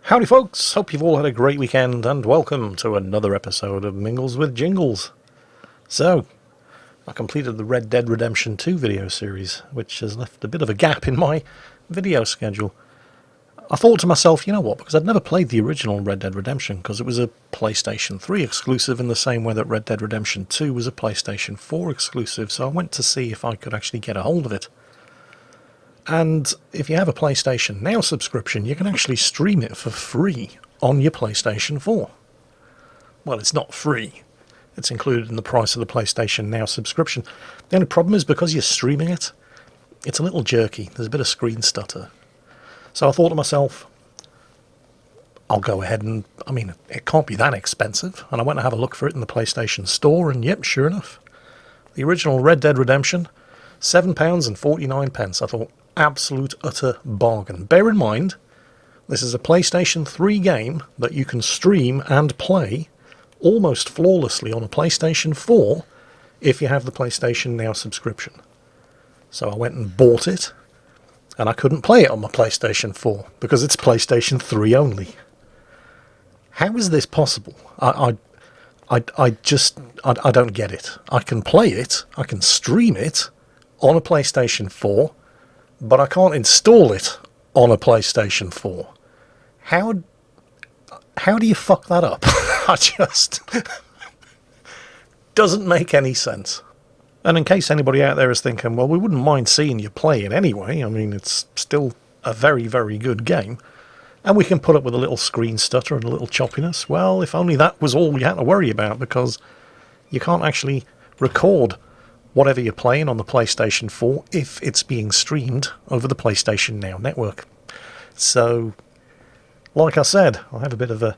Howdy folks, hope you've all had a great weekend and welcome to another episode of Mingles with Jingles. So, I completed the Red Dead Redemption 2 video series, which has left a bit of a gap in my video schedule. I thought to myself, you know what, because I'd never played the original Red Dead Redemption because it was a PlayStation 3 exclusive in the same way that Red Dead Redemption 2 was a PlayStation 4 exclusive, so I went to see if I could actually get a hold of it. And if you have a PlayStation Now subscription, you can actually stream it for free on your PlayStation 4. Well, it's not free. It's included in the price of the PlayStation Now subscription. The only problem is because you're streaming it, it's a little jerky. There's a bit of screen stutter. So I thought to myself, I'll go ahead and, it can't be that expensive. And I went to have a look for it in the PlayStation Store, and yep, sure enough, the original Red Dead Redemption, £7.49. I thought, absolute utter bargain. Bear in mind, this is a PlayStation 3 game that you can stream and play almost flawlessly on a PlayStation 4 if you have the PlayStation Now subscription. So I went and bought it, and I couldn't play it on my PlayStation 4 because it's PlayStation 3 only. How is this possible? I don't get it. I can play it, I can stream it on a PlayStation 4, but I can't install it on a PlayStation 4. How do you fuck that up? I just... doesn't make any sense. And in case anybody out there is thinking, well, we wouldn't mind seeing you play it anyway. I mean, it's still a very, very good game. And we can put up with a little screen stutter and a little choppiness. Well, if only that was all you had to worry about, because you can't actually record whatever you're playing on the PlayStation 4 if it's being streamed over the PlayStation Now network. So, like I said, I have a bit of a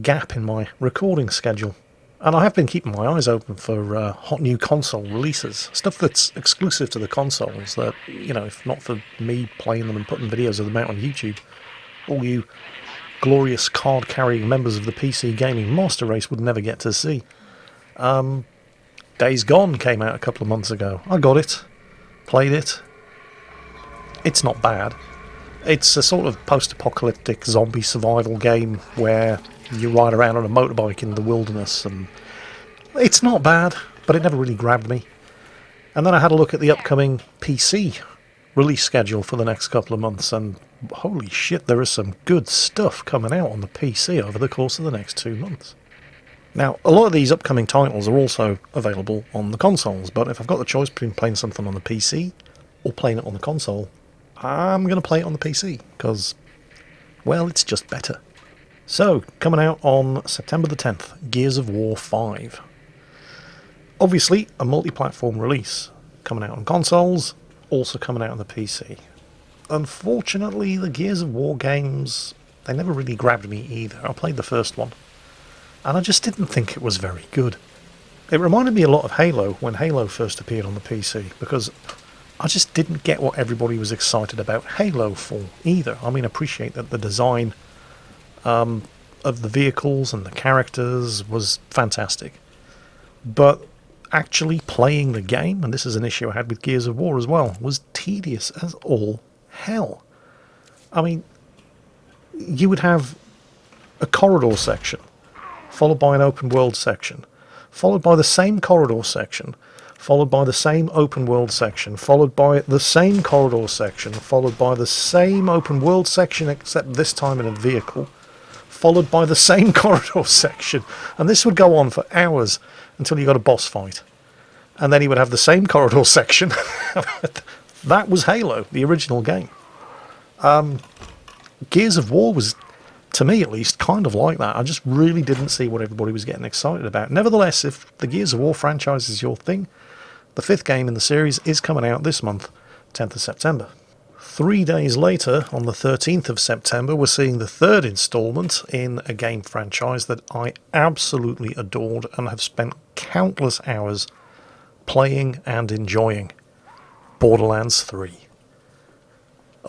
gap in my recording schedule. And I have been keeping my eyes open for hot new console releases. Stuff that's exclusive to the consoles that, if not for me playing them and putting videos of them out on YouTube, all you glorious card-carrying members of the PC gaming master race would never get to see. Days Gone came out a couple of months ago. I got it, played it. It's not bad. It's a sort of post-apocalyptic zombie survival game where you ride around on a motorbike in the wilderness, and it's not bad, but it never really grabbed me. And then I had a look at the upcoming PC release schedule for the next couple of months, and holy shit, there is some good stuff coming out on the PC over the course of the next 2 months. Now, a lot of these upcoming titles are also available on the consoles, but if I've got the choice between playing something on the PC or playing it on the console, I'm going to play it on the PC, because, well, it's just better. So, coming out on September the 10th, Gears of War 5. Obviously, a multi-platform release, coming out on consoles, also coming out on the PC. Unfortunately, the Gears of War games, they never really grabbed me either. I played the first one, and I just didn't think it was very good. It reminded me a lot of Halo when Halo first appeared on the PC, because I just didn't get what everybody was excited about Halo for either. I mean, I appreciate that the design of the vehicles and the characters was fantastic, but actually playing the game, and this is an issue I had with Gears of War as well, was tedious as all hell. I mean, you would have a corridor section, followed by an open world section, followed by the same corridor section, followed by the same open world section, followed by the same corridor section, followed by the same open world section, except this time in a vehicle, followed by the same corridor section. And this would go on for hours until you got a boss fight. And then he would have the same corridor section. That was Halo, the original game. Gears of War was, to me at least, kind of like that. I just really didn't see what everybody was getting excited about. Nevertheless, if the Gears of War franchise is your thing, the 5th game in the series is coming out this month, 10th of September. 3 days later, on the 13th of September, we're seeing the 3rd installment in a game franchise that I absolutely adored and have spent countless hours playing and enjoying. Borderlands 3.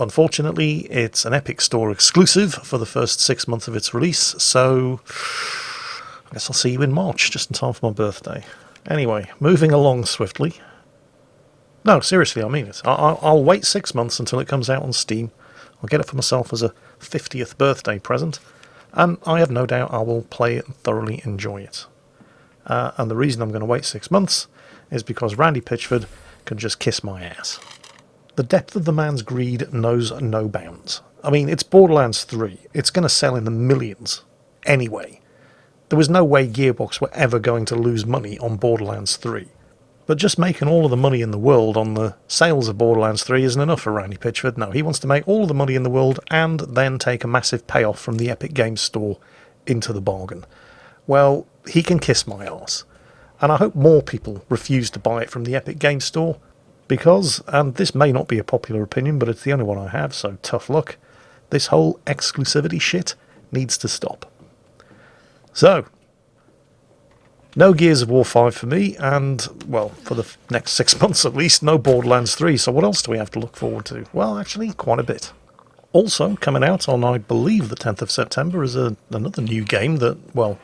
Unfortunately, it's an Epic Store exclusive for the first 6 months of its release, so I guess I'll see you in March, just in time for my birthday. Anyway, moving along swiftly. No, seriously, I mean it. I'll wait 6 months until it comes out on Steam. I'll get it for myself as a 50th birthday present, And I have no doubt I will play it and thoroughly enjoy it. And the reason I'm going to wait 6 months is because Randy Pitchford can just kiss my ass. The depth of the man's greed knows no bounds. I mean, it's Borderlands 3. It's going to sell in the millions anyway. There was no way Gearbox were ever going to lose money on Borderlands 3. But just making all of the money in the world on the sales of Borderlands 3 isn't enough for Randy Pitchford. No, he wants to make all of the money in the world and then take a massive payoff from the Epic Games Store into the bargain. Well, he can kiss my arse. And I hope more people refuse to buy it from the Epic Games Store because, and this may not be a popular opinion, but it's the only one I have, so tough luck, this whole exclusivity shit needs to stop. So, no Gears of War 5 for me, and, well, for the next 6 months at least, no Borderlands 3, so what else do we have to look forward to? Well, actually, quite a bit. Also, coming out on, I believe, the 10th of September is another new game that, well,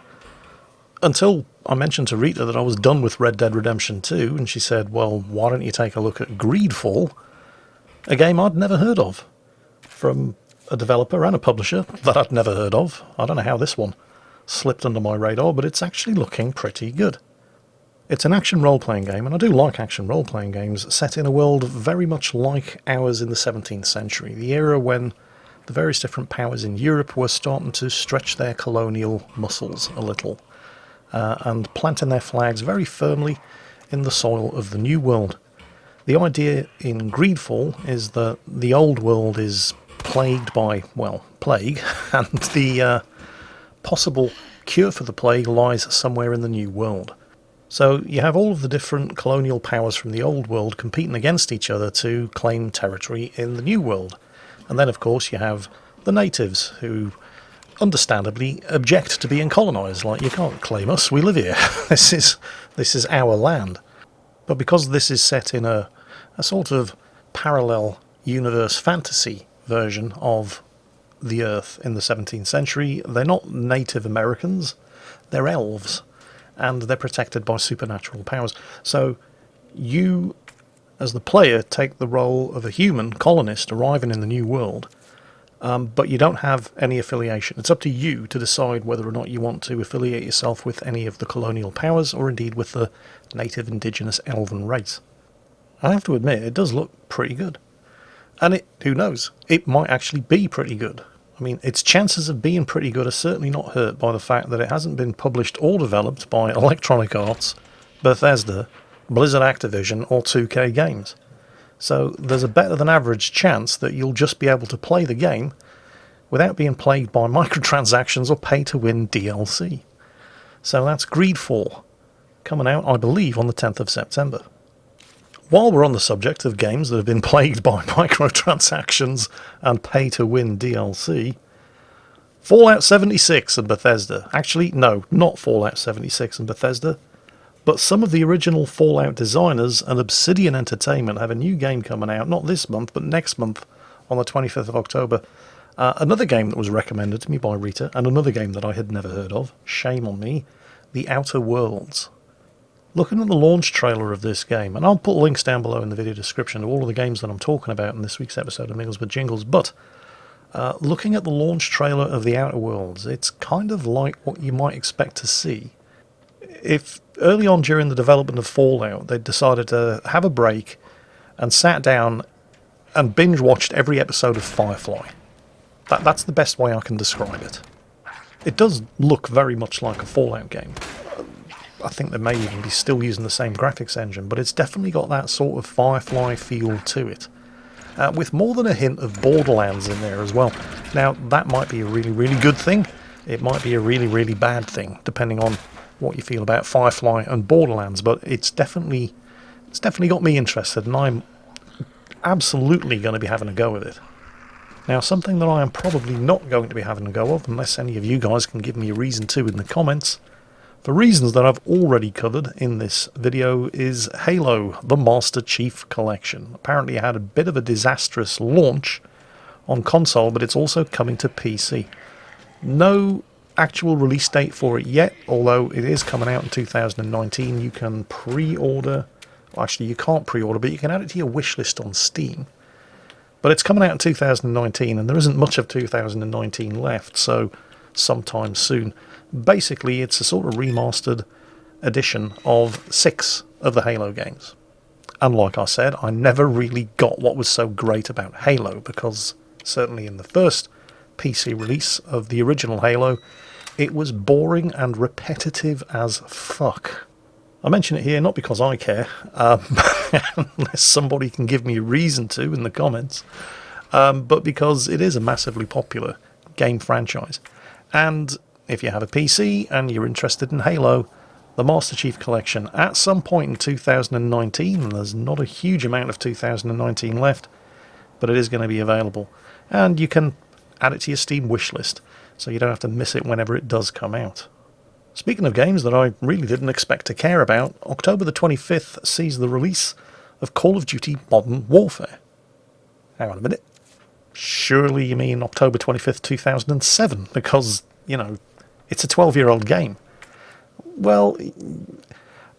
until I mentioned to Rita that I was done with Red Dead Redemption 2, and she said, well, why don't you take a look at Greedfall, a game I'd never heard of, from a developer and a publisher that I'd never heard of. I don't know how this one slipped under my radar, but it's actually looking pretty good. It's an action role-playing game, and I do like action role-playing games, set in a world very much like ours in the 17th century, the era when the various different powers in Europe were starting to stretch their colonial muscles a little, and planting their flags very firmly in the soil of the New World. The idea in Greedfall is that the old world is plagued by, well, plague, and the possible cure for the plague lies somewhere in the New World. So you have all of the different colonial powers from the old world competing against each other to claim territory in the New World. And then, of course, you have the natives who understandably object to being colonised. Like, you can't claim us, we live here. This is our land. But because this is set in a sort of parallel universe fantasy version of the Earth in the 17th century, they're not Native Americans, they're elves, and they're protected by supernatural powers. So you, as the player, take the role of a human colonist arriving in the New World, but you don't have any affiliation. It's up to you to decide whether or not you want to affiliate yourself with any of the colonial powers, or indeed with the native indigenous elven race. I have to admit, it does look pretty good. And who knows, it might actually be pretty good. I mean, its chances of being pretty good are certainly not hurt by the fact that it hasn't been published or developed by Electronic Arts, Bethesda, Blizzard Activision, or 2K Games. So there's a better than average chance that you'll just be able to play the game without being plagued by microtransactions or pay-to-win DLC. So that's Greedfall, coming out, I believe, on the 10th of September. While we're on the subject of games that have been plagued by microtransactions and pay-to-win DLC, Fallout 76 and Bethesda. Actually, no, not Fallout 76 and Bethesda, but some of the original Fallout designers and Obsidian Entertainment have a new game coming out, not this month, but next month on the 25th of October. Another game that was recommended to me by Rita, and another game that I had never heard of, shame on me, The Outer Worlds. Looking at the launch trailer of this game, and I'll put links down below in the video description to all of the games that I'm talking about in this week's episode of Mingles with Jingles, but looking at the launch trailer of The Outer Worlds, it's kind of like what you might expect to see. If early on during the development of Fallout they decided to have a break and sat down and binge-watched every episode of Firefly, that's the best way I can describe it. It does look very much like a Fallout game. I think they may even be still using the same graphics engine, but it's definitely got that sort of Firefly feel to it, with more than a hint of Borderlands in there as well. Now, that might be a really, really good thing. It might be a really, really bad thing, depending on what you feel about Firefly and Borderlands, but it's definitely got me interested, and I'm absolutely going to be having a go with it. Now, something that I am probably not going to be having a go of, unless any of you guys can give me a reason to in the comments, for reasons that I've already covered in this video, is Halo, the Master Chief Collection. Apparently it had a bit of a disastrous launch on console, but it's also coming to PC. No actual release date for it yet, although it is coming out in 2019. You can pre-order, well, actually you can't pre-order, but you can add it to your wish list on Steam. But it's coming out in 2019, and there isn't much of 2019 left, so sometime soon. Basically, it's a sort of remastered edition of 6 of the Halo games. And like I said, I never really got what was so great about Halo, because certainly in the first PC release of the original Halo, it was boring and repetitive as fuck. I mention it here not because I care, unless somebody can give me a reason to in the comments, but because it is a massively popular game franchise. And if you have a PC and you're interested in Halo, the Master Chief Collection at some point in 2019, and there's not a huge amount of 2019 left, but it is going to be available. And you can add it to your Steam wishlist, so you don't have to miss it whenever it does come out. Speaking of games that I really didn't expect to care about, October the 25th sees the release of Call of Duty Modern Warfare. Hang on a minute. Surely you mean October 25th, 2007, because, you know, it's a 12-year-old game. Well,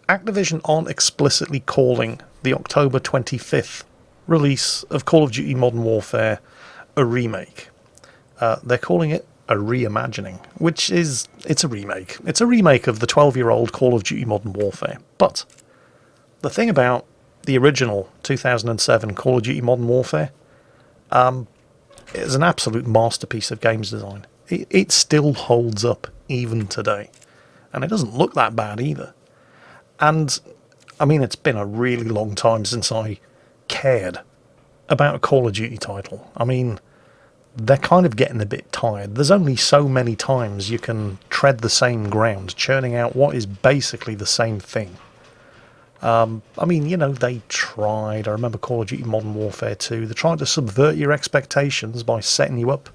Activision aren't explicitly calling the October 25th release of Call of Duty Modern Warfare a remake. They're calling it a reimagining, which is, it's a remake. It's a remake of the 12-year-old Call of Duty Modern Warfare. But the thing about the original 2007 Call of Duty Modern Warfare is an absolute masterpiece of games design. It still holds up even today. And it doesn't look that bad either. And, I mean, it's been a really long time since I cared about a Call of Duty title. I mean, they're kind of getting a bit tired. There's only so many times you can tread the same ground, churning out what is basically the same thing. I mean, you know, they tried. I remember Call of Duty Modern Warfare 2. They tried to subvert your expectations by setting you up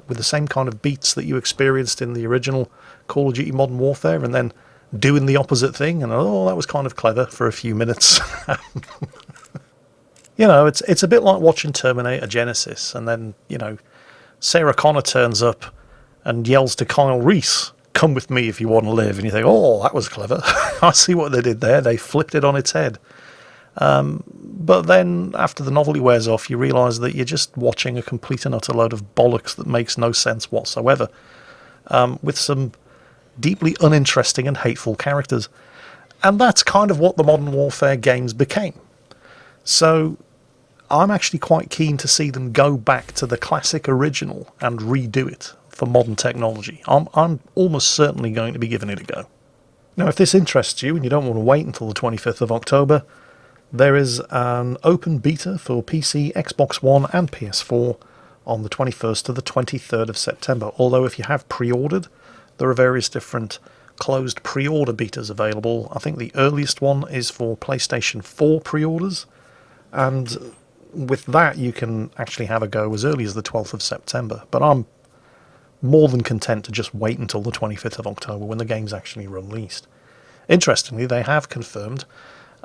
with the same kind of beats that you experienced in the original Call of Duty Modern Warfare, and then doing the opposite thing. And, oh, that was kind of clever for a few minutes. You know, it's a bit like watching Terminator Genesis, and then, you know, Sarah Connor turns up and yells to Kyle Reese, "Come with me if you want to live." And you think, oh, that was clever. I see what they did there. They flipped it on its head. But then, after the novelty wears off, you realise that you're just watching a complete and utter load of bollocks that makes no sense whatsoever, with some deeply uninteresting and hateful characters. And that's kind of what the Modern Warfare games became. So I'm actually quite keen to see them go back to the classic original and redo it for modern technology. I'm almost certainly going to be giving it a go. Now, if this interests you and you don't want to wait until the 25th of October, there is an open beta for PC, Xbox One and PS4 on the 21st to the 23rd of September. Although if you have pre-ordered, there are various different closed pre-order betas available. I think the earliest one is for PlayStation 4 pre-orders, and with that you can actually have a go as early as the 12th of September. But I'm more than content to just wait until the 25th of October when the game's actually released. Interestingly, they have confirmed,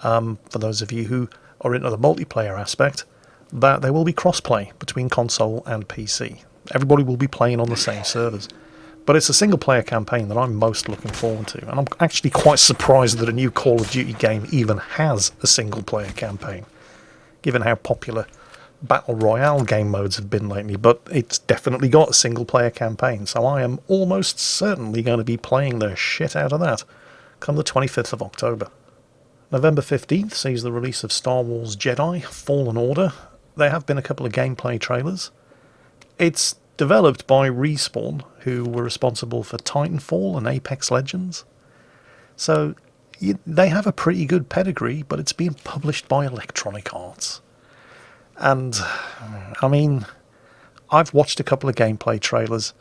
for those of you who are into the multiplayer aspect, that there will be crossplay between console and PC. Everybody will be playing on the same servers. But it's a single-player campaign that I'm most looking forward to, and I'm actually quite surprised that a new Call of Duty game even has a single-player campaign, given how popular Battle Royale game modes have been lately. But it's definitely got a single-player campaign, so I am almost certainly going to be playing the shit out of that come the 25th of October. November 15th sees the release of Star Wars Jedi Fallen Order. There have been a couple of gameplay trailers. It's developed by Respawn, who were responsible for Titanfall and Apex Legends. So they have a pretty good pedigree, but it's being published by Electronic Arts. And, I mean, I've watched a couple of gameplay trailers.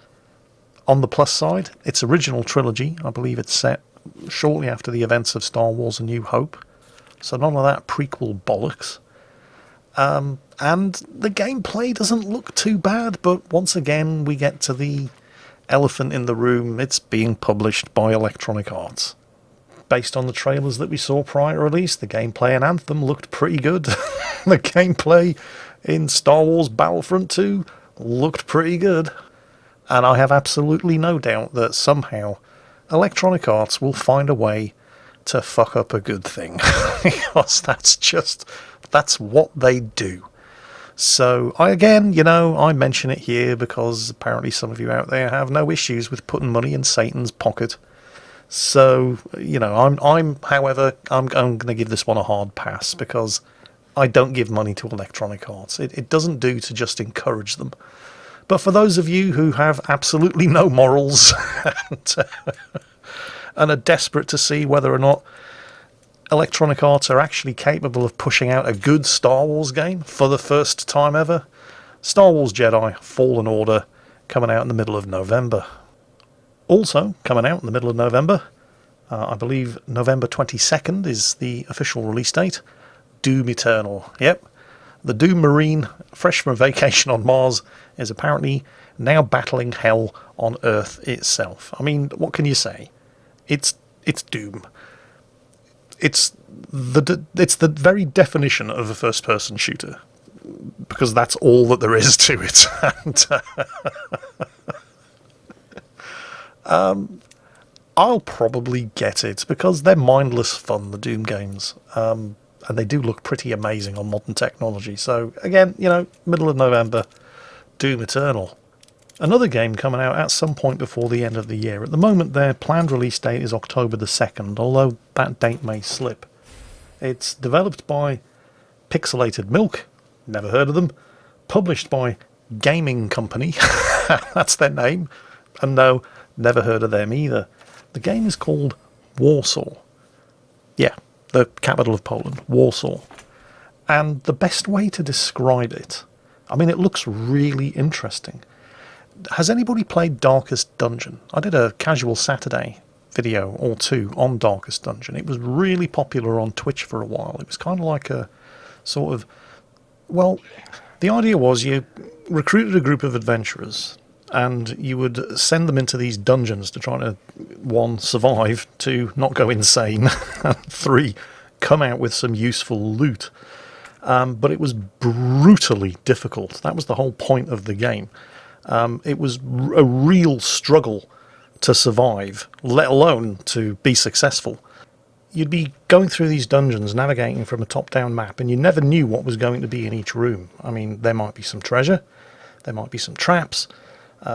On the plus side, its original trilogy, I believe it's set shortly after the events of Star Wars A New Hope. So none of that prequel bollocks. And the gameplay doesn't look too bad, but once again we get to the elephant in the room. It's being published by Electronic Arts. Based on the trailers that we saw prior to release, the gameplay in Anthem looked pretty good. The gameplay in Star Wars Battlefront 2 looked pretty good. And I have absolutely no doubt that somehow Electronic Arts will find a way to fuck up a good thing. Because that's what they do. So, again, I mention it here because apparently some of you out there have no issues with putting money in Satan's pocket. So, however, I'm going to give this one a hard pass because I don't give money to Electronic Arts. It doesn't do to just encourage them. But for those of you who have absolutely no morals and are desperate to see whether or not Electronic Arts are actually capable of pushing out a good Star Wars game for the first time ever, Star Wars Jedi Fallen Order coming out in the middle of November. Also coming out in the middle of November, I believe November 22nd is the official release date, Doom Eternal. Yep, the Doom Marine, fresh from a vacation on Mars, is apparently now battling hell on Earth itself. I mean, what can you say? It's Doom. It's the very definition of a first-person shooter, because that's all that there is to it. And, I'll probably get it because they're mindless fun, the Doom games, and they do look pretty amazing on modern technology. So again, middle of November, Doom Eternal. Another game coming out at some point before the end of the year. At the moment, their planned release date is October the 2nd, although that date may slip. It's developed by Pixelated Milk, never heard of them. Published by Gaming Company, that's their name, and no, never heard of them either. The game is called Warsaw. Yeah, the capital of Poland, Warsaw. And the best way to describe it, I mean, it looks really interesting. Has anybody played Darkest Dungeon? I did a casual Saturday video or two on Darkest Dungeon. It was really popular on Twitch for a while. It was kind of like a sort of, well, the idea was you recruited a group of adventurers and you would send them into these dungeons to try to, 1, survive, 2, not go insane, and 3, come out with some useful loot. But it was brutally difficult. That was the whole point of the game. It was a real struggle to survive, let alone to be successful. You'd be going through these dungeons, navigating from a top-down map, and you never knew what was going to be in each room. I mean, there might be some treasure, there might be some traps,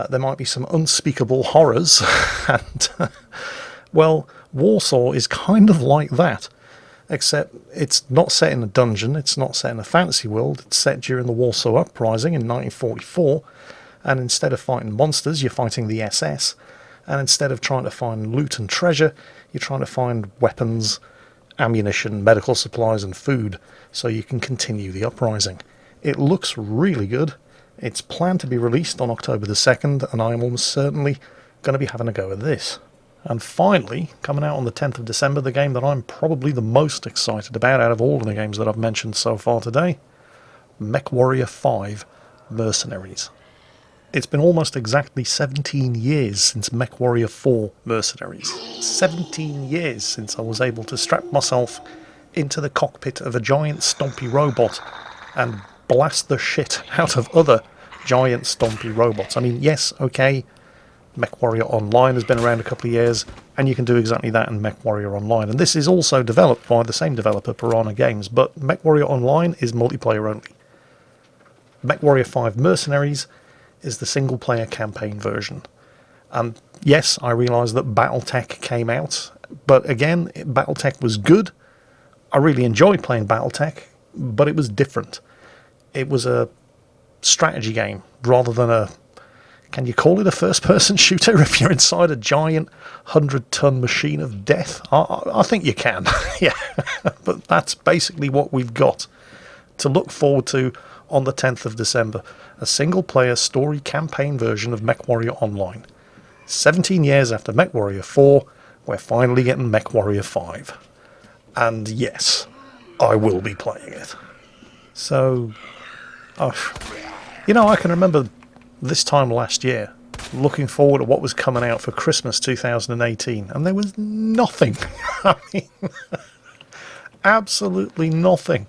there might be some unspeakable horrors, and, well, Warsaw is kind of like that, except it's not set in a dungeon, it's not set in a fantasy world, it's set during the Warsaw Uprising in 1944, and instead of fighting monsters, you're fighting the SS, and instead of trying to find loot and treasure, you're trying to find weapons, ammunition, medical supplies, and food, so you can continue the uprising. It looks really good. It's planned to be released on October the 2nd, and I am almost certainly going to be having a go at this. And finally, coming out on the 10th of December, the game that I'm probably the most excited about out of all of the games that I've mentioned so far today, Mechwarrior 5 Mercenaries. It's been almost exactly 17 years since Mechwarrior 4 Mercenaries. 17 years since I was able to strap myself into the cockpit of a giant stompy robot and blast the shit out of other giant stompy robots. I mean, yes, okay, Mechwarrior Online has been around a couple of years, and you can do exactly that in Mechwarrior Online. And this is also developed by the same developer, Piranha Games, but Mechwarrior Online is multiplayer only. Mechwarrior 5 Mercenaries is the single-player campaign version. And yes, I realise that Battletech came out, but again, Battletech was good. I really enjoyed playing Battletech, but it was different. It was a strategy game rather than a... Can you call it a first-person shooter if you're inside a giant 100-ton machine of death? I think you can, yeah. But that's basically what we've got to look forward to on the 10th of December. A single-player story campaign version of Mechwarrior Online. 17 years after Mechwarrior 4, we're finally getting Mechwarrior 5. And yes, I will be playing it. So, I can remember this time last year, looking forward to what was coming out for Christmas 2018, and there was nothing. I mean, absolutely nothing.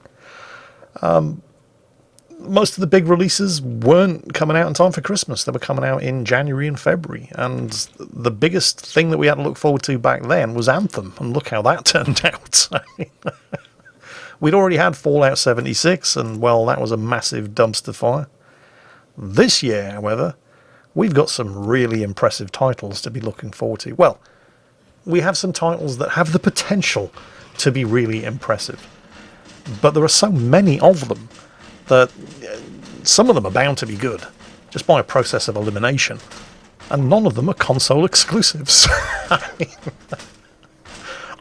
Most of the big releases weren't coming out in time for Christmas. They were coming out in January and February, and the biggest thing that we had to look forward to back then was Anthem, and look how that turned out. I mean, We'd already had Fallout 76, and, well, that was a massive dumpster fire. This year, however, we've got some really impressive titles to be looking forward to. Well, we have some titles that have the potential to be really impressive. But there are so many of them that some of them are bound to be good, just by a process of elimination. And none of them are console exclusives.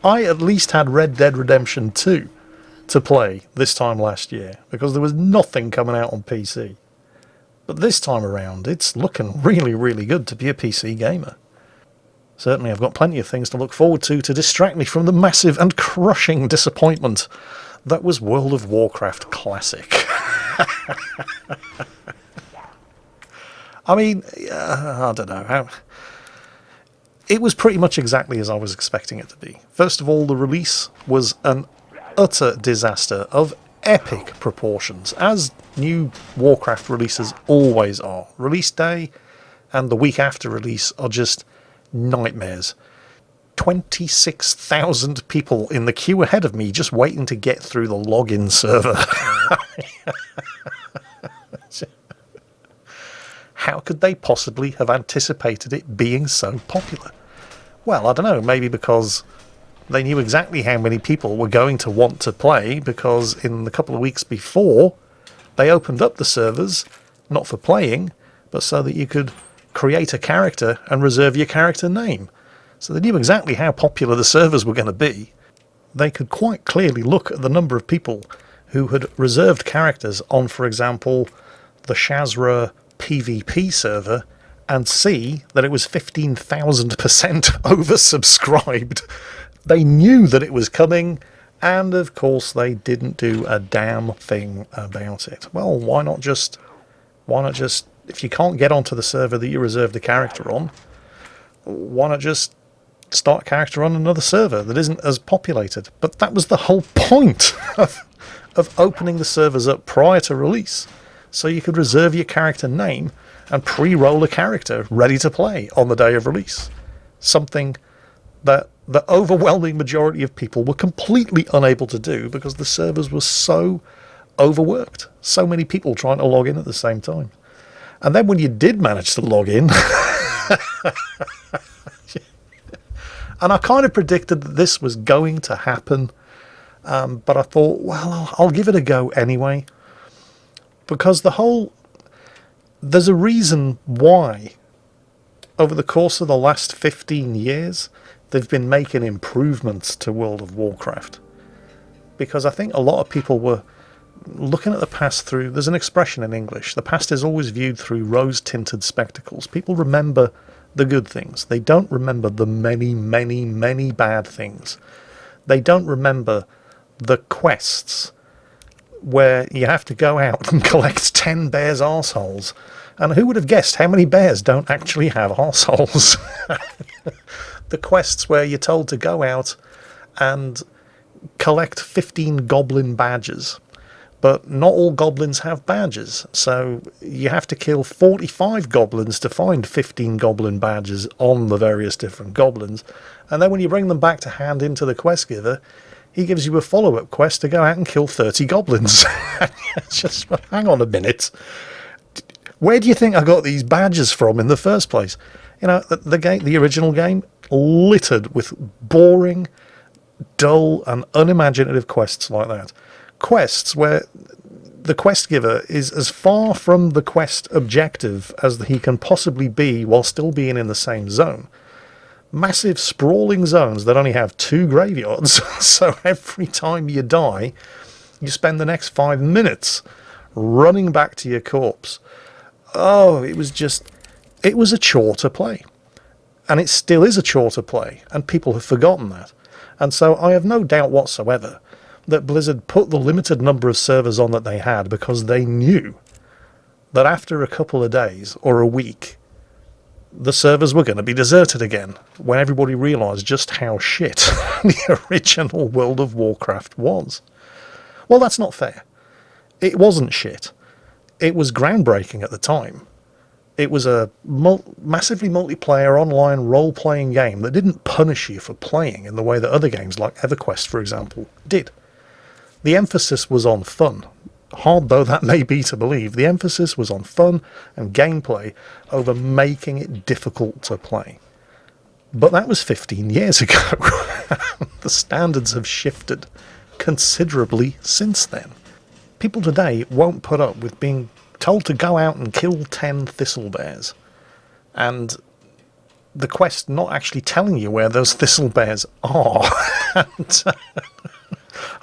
I at least had Red Dead Redemption 2 to play this time last year, because there was nothing coming out on PC. But this time around, it's looking really, really good to be a PC gamer. Certainly I've got plenty of things to look forward to distract me from the massive and crushing disappointment that was World of Warcraft Classic. I mean, I don't know how. It was pretty much exactly as I was expecting it to be. First of all, the release was an utter disaster of epic proportions, as new Warcraft releases always are. Release day and the week after release are just nightmares. 26,000 people in the queue ahead of me just waiting to get through the login server. How could they possibly have anticipated it being so popular? Well, I don't know, maybe because they knew exactly how many people were going to want to play, because in the couple of weeks before, they opened up the servers, not for playing, but so that you could create a character and reserve your character name. So they knew exactly how popular the servers were going to be. They could quite clearly look at the number of people who had reserved characters on, for example, the Shazra PvP server, and see that it was 15,000% oversubscribed. They knew that it was coming, and of course they didn't do a damn thing about it. Well, why not just, if you can't get onto the server that you reserved a character on, why not just start a character on another server that isn't as populated? But that was the whole point of opening the servers up prior to release, so you could reserve your character name and pre-roll a character ready to play on the day of release. Something that the overwhelming majority of people were completely unable to do because the servers were so overworked. So many people trying to log in at the same time. And then when you did manage to log in, and I kind of predicted that this was going to happen, but I thought, well, I'll give it a go anyway. Because there's a reason why, over the course of the last 15 years, they've been making improvements to World of Warcraft. Because I think a lot of people were looking at the past through, there's an expression in English, the past is always viewed through rose-tinted spectacles. People remember the good things. They don't remember the many, many, many bad things. They don't remember the quests where you have to go out and collect 10 bears' arseholes. And who would have guessed how many bears don't actually have arseholes? The quests where you're told to go out and collect 15 goblin badges. But not all goblins have badges, so you have to kill 45 goblins to find 15 goblin badges on the various different goblins. And then when you bring them back to hand into the quest giver, he gives you a follow-up quest to go out and kill 30 goblins. Just hang on a minute. Where do you think I got these badges from in the first place? You know, the original game, littered with boring, dull, and unimaginative quests like that. Quests where the quest giver is as far from the quest objective as he can possibly be while still being in the same zone. Massive sprawling zones that only have 2 graveyards, so every time you die, you spend the next 5 minutes running back to your corpse. Oh, it was a chore to play. And it still is a chore to play, and people have forgotten that. And so I have no doubt whatsoever that Blizzard put the limited number of servers on that they had because they knew that after a couple of days or a week, the servers were going to be deserted again when everybody realised just how shit the original World of Warcraft was. Well, that's not fair. It wasn't shit. It was groundbreaking at the time. It was a massively multiplayer online role-playing game that didn't punish you for playing in the way that other games like EverQuest, for example, did. The emphasis was on fun. Hard though that may be to believe, the emphasis was on fun and gameplay over making it difficult to play. But that was 15 years ago. The standards have shifted considerably since then. People today won't put up with being told to go out and kill 10 thistle bears, and the quest not actually telling you where those thistle bears are. And,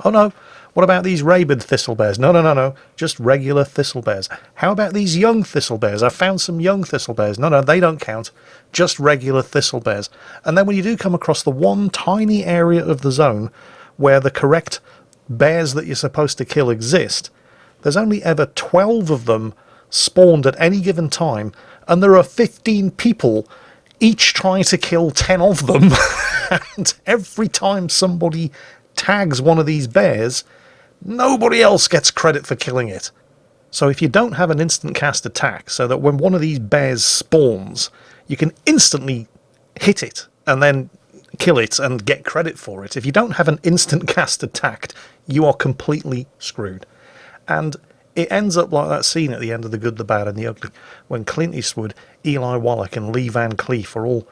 oh no, what about these rabid thistle bears? No, just regular thistle bears. How about these young thistle bears? I found some young thistle bears. No, they don't count. Just regular thistle bears. And then when you do come across the one tiny area of the zone where the correct bears that you're supposed to kill exist, there's only ever 12 of them spawned at any given time, and there are 15 people each trying to kill 10 of them. And every time somebody tags one of these bears, nobody else gets credit for killing it. So if you don't have an instant cast attack, so that when one of these bears spawns, you can instantly hit it and then kill it and get credit for it. If you don't have an instant cast attack, you are completely screwed. And it ends up like that scene at the end of The Good, the Bad and the Ugly, when Clint Eastwood, Eli Wallach and Lee Van Cleef are all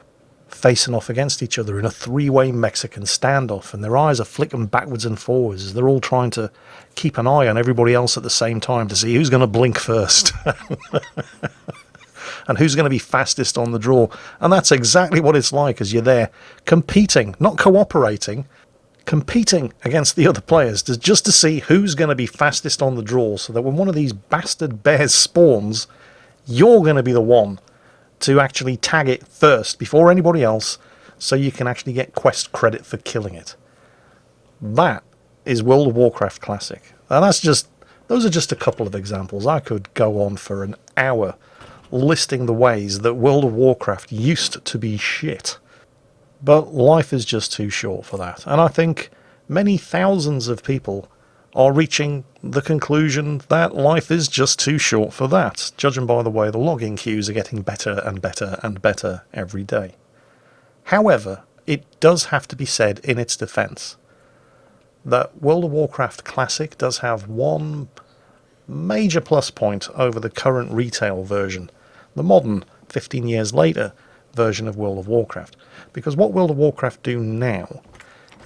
facing off against each other in a three-way Mexican standoff, and their eyes are flicking backwards and forwards as they're all trying to keep an eye on everybody else at the same time to see who's going to blink first and who's going to be fastest on the draw. And that's exactly what it's like as you're there competing, not cooperating, competing against the other players just to see who's going to be fastest on the draw, so that when one of these bastard bears spawns, you're going to be the one to actually tag it first before anybody else, so you can actually get quest credit for killing it. That is World of Warcraft Classic. And those are just a couple of examples. I could go on for an hour listing the ways that World of Warcraft used to be shit. But life is just too short for that. And I think many thousands of people are reaching the conclusion that life is just too short for that, judging by the way the logging queues are getting better and better and better every day. However, it does have to be said in its defense that World of Warcraft Classic does have one major plus point over the current retail version, the modern, 15 years later, version of World of Warcraft. Because what World of Warcraft do now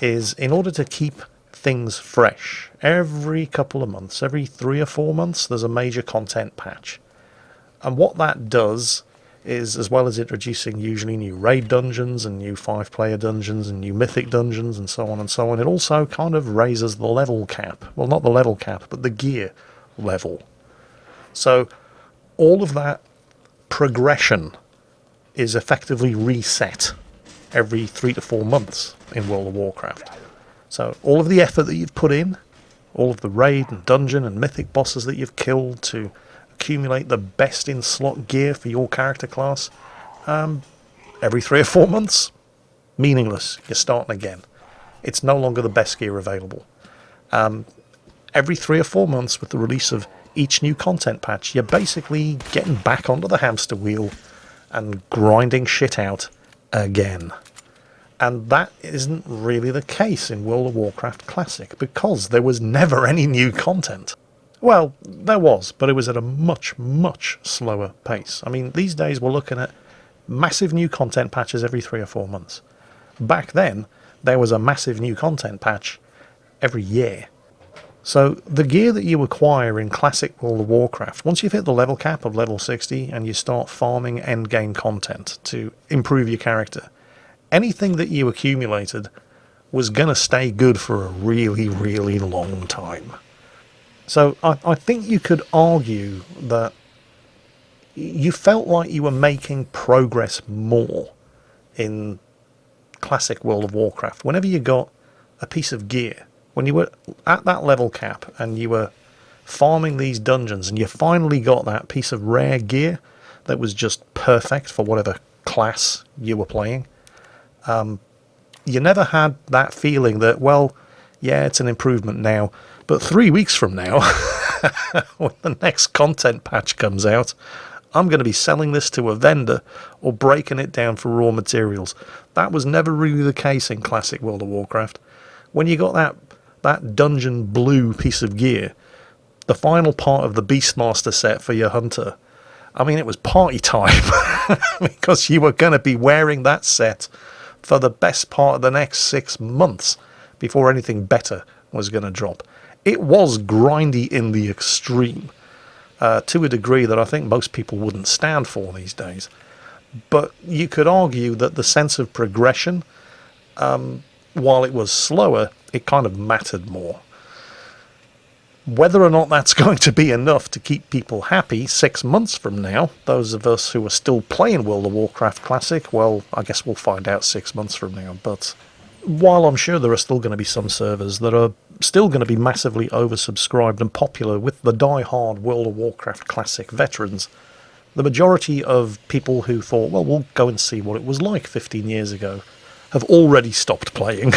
is, in order to keep things fresh, every couple of months, every 3 or 4 months, there's a major content patch. And what that does is, as well as introducing usually new raid dungeons and new 5-player dungeons and new mythic dungeons and so on, it also kind of raises the level cap. Well, not the level cap, but the gear level. So all of that progression is effectively reset every 3 to 4 months in World of Warcraft. So all of the effort that you've put in, all of the raid and dungeon and mythic bosses that you've killed to accumulate the best in slot gear for your character class, every 3 or 4 months, meaningless. You're starting again. It's no longer the best gear available. Every 3 or 4 months, with the release of each new content patch, you're basically getting back onto the hamster wheel and grinding shit out again. And that isn't really the case in World of Warcraft Classic, because there was never any new content. Well, there was, but it was at a much, much slower pace. I mean, these days we're looking at massive new content patches every 3 or 4 months. Back then, there was a massive new content patch every year. So the gear that you acquire in Classic World of Warcraft, once you've hit the level cap of level 60 and you start farming endgame content to improve your character, anything that you accumulated was going to stay good for a really, really long time. So I think you could argue that you felt like you were making progress more in Classic World of Warcraft. Whenever you got a piece of gear, when you were at that level cap and you were farming these dungeons and you finally got that piece of rare gear that was just perfect for whatever class you were playing, you never had that feeling that, well, yeah, it's an improvement now, but 3 weeks from now, when the next content patch comes out, I'm going to be selling this to a vendor or breaking it down for raw materials. That was never really the case in Classic World of Warcraft. When you got that that dungeon blue piece of gear, the final part of the Beastmaster set for your hunter, I mean, it was party time because you were going to be wearing that set for the best part of the next 6 months before anything better was going to drop. It was grindy in the extreme, to a degree that I think most people wouldn't stand for these days. But you could argue that the sense of progression, while it was slower, it kind of mattered more. Whether or not that's going to be enough to keep people happy 6 months from now, those of us who are still playing World of Warcraft Classic, well, I guess we'll find out 6 months from now. But while I'm sure there are still going to be some servers that are still going to be massively oversubscribed and popular with the die-hard World of Warcraft Classic veterans, the majority of people who thought, well, we'll go and see what it was like 15 years ago, have already stopped playing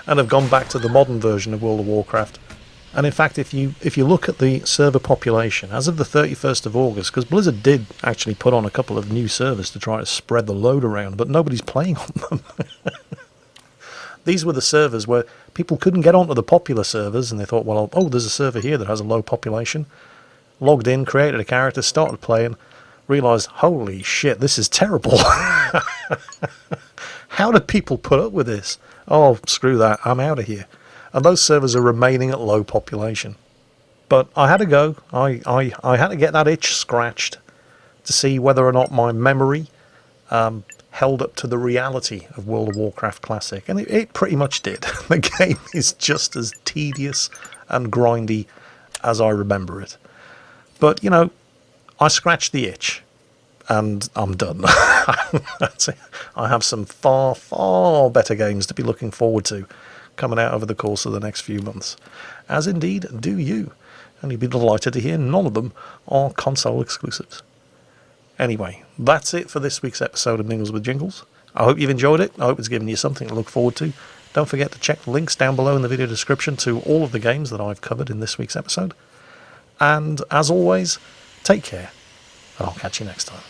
and have gone back to the modern version of World of Warcraft. And in fact, if you look at the server population, as of the 31st of August, because Blizzard did actually put on a couple of new servers to try to spread the load around, but nobody's playing on them. These were the servers where people couldn't get onto the popular servers, and they thought, well, oh, there's a server here that has a low population. Logged in, created a character, started playing, realised, holy shit, this is terrible. How do people put up with this? Oh, screw that, I'm out of here. And those servers are remaining at low population. But I had to go. I had to get that itch scratched to see whether or not my memory held up to the reality of World of Warcraft Classic. And it pretty much did. The game is just as tedious and grindy as I remember it. But, you know, I scratched the itch. And I'm done. That's it. I have some far, far better games to be looking forward to coming out over the course of the next few months. As indeed do you. And you'd be delighted to hear none of them are console exclusives. Anyway, that's it for this week's episode of Mingles with Jingles. I hope you've enjoyed it. I hope it's given you something to look forward to. Don't forget to check the links down below in the video description to all of the games that I've covered in this week's episode. And as always, take care, and I'll catch you next time.